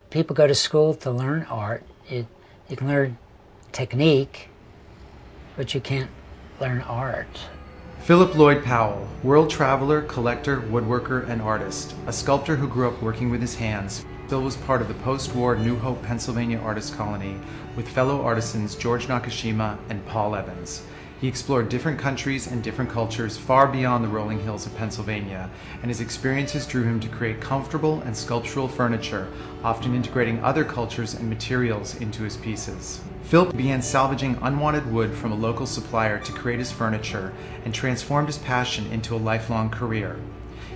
People go to school to learn art. You can learn technique, but you can't learn art. Phillip Lloyd Powell, world traveler, collector, woodworker, and artist. A sculptor who grew up working with his hands, Phil was part of the post-war New Hope, Pennsylvania artist colony with fellow artisans George Nakashima and Paul Evans. He explored different countries and different cultures far beyond the rolling hills of Pennsylvania, and his experiences drew him to create comfortable and sculptural furniture, often integrating other cultures and materials into his pieces. Phil began salvaging unwanted wood from a local supplier to create his furniture and transformed his passion into a lifelong career.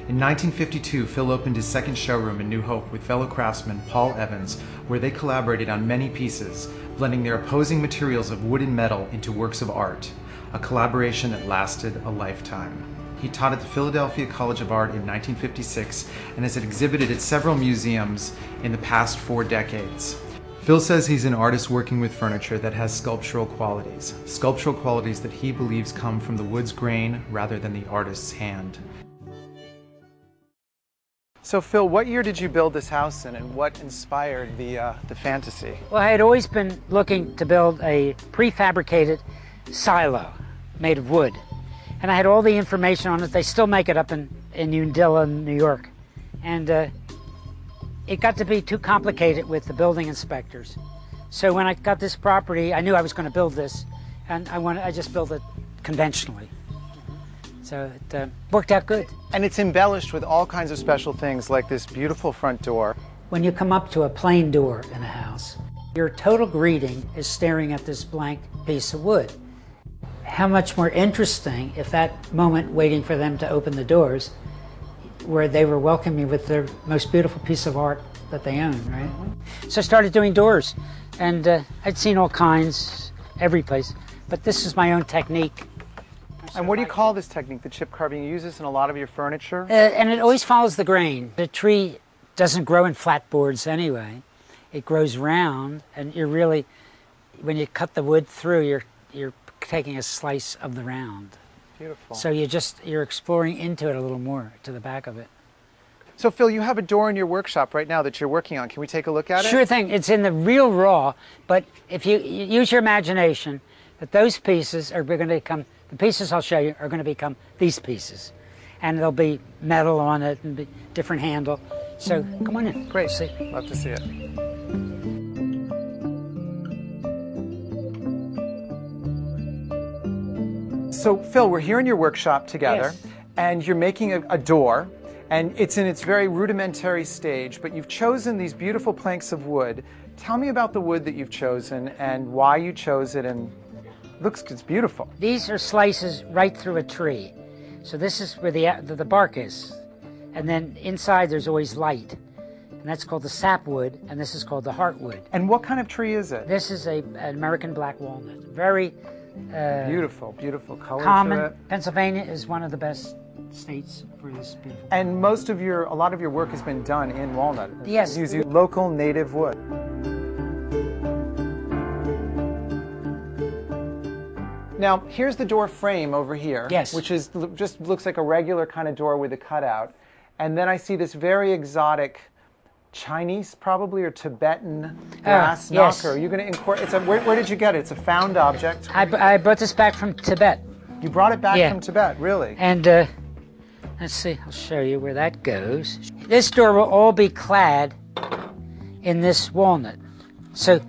In 1952, Phil opened his second showroom in New Hope with fellow craftsman Paul Evans, where they collaborated on many pieces, blending their opposing materials of wood and metal into works of art, a collaboration that lasted a lifetime. He taught at the Philadelphia College of Art in 1956 and has exhibited at several museums in the past 4 decades. Phil says he's an artist working with furniture that has sculptural qualities that he believes come from the wood's grain rather than the artist's hand. So Phil, what year did you build this house in, and what inspired the fantasy? Well, I had always been looking to build a prefabricated silo made of wood. And I had all the information on it. They still make it up in Unadilla, New York. And it got to be too complicated with the building inspectors. So when I got this property, I knew I was going to build this, and I just built it conventionally. So it worked out good. And it's embellished with all kinds of special things, like this beautiful front door. When you come up to a plain door in a house, your total greeting is staring at this blank piece of wood. How much more interesting if that moment waiting for them to open the doors, where they were welcoming you with their most beautiful piece of art that they own, right? So I started doing doors, and I'd seen all kinds, every place, but this is my own technique. And what do you call this technique, the chip carving? You use this in a lot of your furniture? And it always follows the grain. The tree doesn't grow in flat boards anyway. It grows round, and you're really, when you cut the wood through, you're taking a slice of the round. Beautiful. So you're exploring into it a little more, to the back of it. So Phil, you have a door in your workshop right now that you're working on. Can we take a look at it? Sure thing. It's in the real raw, but if you use your imagination, that those pieces are going to become, the pieces I'll show you are going to become these pieces. And there'll be metal on it and different handle. So come on in. Great. See. Love to see it. So Phil, we're here in your workshop together, Yes. and you're making a door, and it's in its very rudimentary stage, but you've chosen these beautiful planks of wood. Tell me about the wood that you've chosen and why you chose it, and it's beautiful. These are slices right through a tree. So this is where the bark is. And then inside there's always light. And that's called the sapwood, and this is called the heartwood. And what kind of tree is it? This is an American black walnut. Very beautiful, beautiful color common. to it. Pennsylvania is one of the best states for this beautiful. And a lot of your work has been done in walnut. Yes. Using local native wood. Now, here's the door frame over here. Yes. Which just looks like a regular kind of door with a cutout. And then I see this very exotic Chinese, probably, or Tibetan brass yes. knocker. Are you going to incorporate? Where did you get it? It's a found object. I brought this back from Tibet. You brought it back from Tibet, really? And let's see, I'll show you where that goes. This door will all be clad in this walnut. So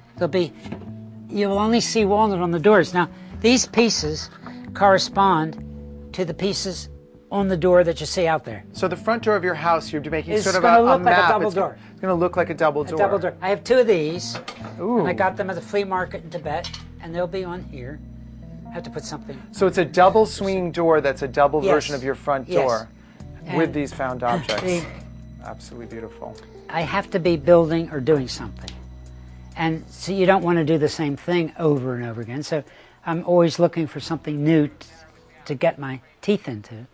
you'll only see walnut on the doors. Now, these pieces correspond to the pieces on the door that you see out there. So the front door of your house, you're making It's sort of gonna a look like map. a double door. It's going to look like a double door. A double door. I have 2 of these. Ooh. And I got them at the flea market in Tibet, and they'll be on here. I have to put something. So it's a double swinging door that's a double Yes. version of your front door with And these found objects. Absolutely beautiful. I have to be building or doing something. And so you don't want to do the same thing over and over again. So I'm always looking for something new to get my teeth into.